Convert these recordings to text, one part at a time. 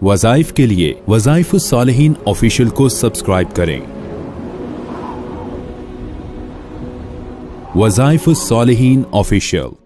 وظائف کے لیے وظائف الصالحین آفیشیل کو سبسکرائب کریں۔ وظائف الصالحین آفیشیل۔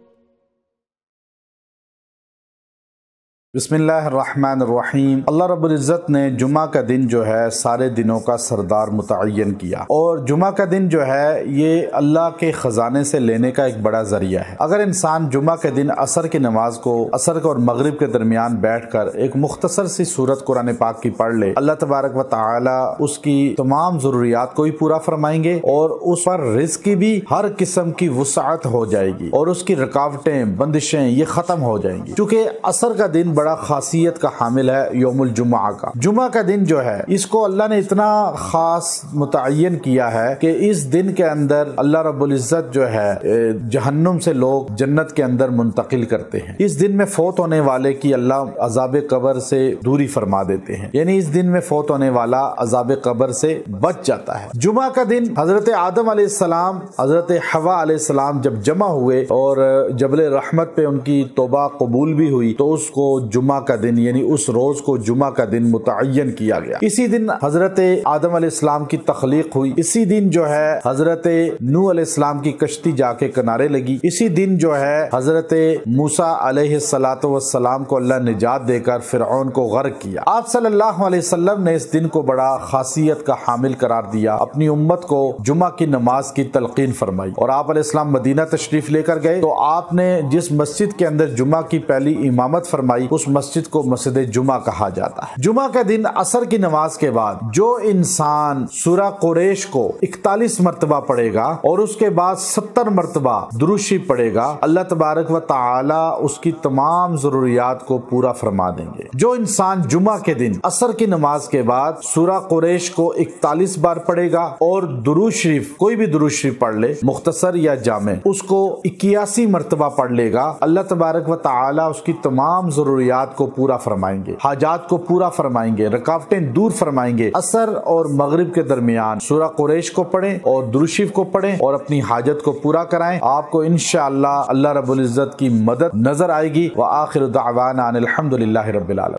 بسم اللہ الرحمن الرحیم۔ اللہ رب العزت نے جمعہ کا دن جو ہے سارے دنوں کا سردار متعین کیا، اور جمعہ کا دن جو ہے یہ اللہ کے خزانے سے لینے کا ایک بڑا ذریعہ ہے۔ اگر انسان جمعہ کے دن عصر کی نماز کو عصر اور مغرب کے درمیان بیٹھ کر ایک مختصر سی سورت قرآن پاک کی پڑھ لے، اللہ تبارک و تعالی اس کی تمام ضروریات کو بھی پورا فرمائیں گے، اور اس پر رزق کی بھی ہر قسم کی وسعت ہو جائے گی، اور اس کی رکاوٹیں بندشیں یہ ختم ہو جائیں گی، کیونکہ عصر کا دن بڑا خاصیت کا حامل ہے یوم الجمعہ کا۔ جمعہ کا دن جو ہے اس کو اللہ نے اتنا خاص متعین کیا ہے کہ اس دن کے اندر اللہ رب العزت جو ہے جہنم سے لوگ جنت کے اندر منتقل کرتے ہیں۔ اس دن میں فوت ہونے والے کی اللہ عذاب قبر سے دوری فرما دیتے ہیں، یعنی اس دن میں فوت ہونے والا عذاب قبر سے بچ جاتا ہے۔ جمعہ کا دن حضرت آدم علیہ السلام، حضرت حوا علیہ السلام جب جمع ہوئے اور جبل رحمت پہ ان کی توبہ قبول بھی ہوئی، تو اس کو جمعہ کا دن یعنی اس روز کو جمعہ کا دن متعین کیا گیا۔ اسی دن حضرت آدم علیہ السلام کی تخلیق ہوئی، اسی دن جو ہے حضرت نوح علیہ السلام کی کشتی جا کے کنارے لگی، اسی دن جو ہے حضرت موسیٰ علیہ السلام کو اللہ نجات دے کر فرعون کو غرق کیا۔ آپ صلی اللہ علیہ وسلم نے اس دن کو بڑا خاصیت کا حامل قرار دیا، اپنی امت کو جمعہ کی نماز کی تلقین فرمائی، اور آپ علیہ السلام مدینہ تشریف لے کر گئے تو آپ نے جس مسجد کے اندر جمعہ کی پہلی امامت فرمائی اس مسجد کو مسجد جمعہ کہا جاتا ہے۔ جمعہ کا دن عصر کی نماز کے بعد جو انسان سورہ قریش کو 41 مرتبہ پڑھے گا اور اس کے بعد 70 مرتبہ درود شریف پڑھے گا، اللہ تبارک و تعالی اس کی تمام ضروریات کو پورا فرما دیں گے۔ جو انسان جمعہ کے دن عصر کی نماز کے بعد سورہ قریش کو 41 بار پڑھے گا اور درود شریف کوئی بھی درود شریف پڑھ لے مختصر یا جامع، اس کو 81 مرتبہ پڑھ لے گا، اللہ تبارک و تعالی اس کی تمام ضروریات کو پورا فرمائیں گے، حاجات کو پورا فرمائیں گے، رکاوٹیں دور فرمائیں گے۔ عصر اور مغرب کے درمیان سورہ قریش کو پڑھیں اور درود شریف کو پڑھیں اور اپنی حاجت کو پورا کرائیں، آپ کو انشاءاللہ اللہ رب العزت کی مدد نظر آئے گی۔ وآخر دعوانا ان الحمد للہ رب العالمین۔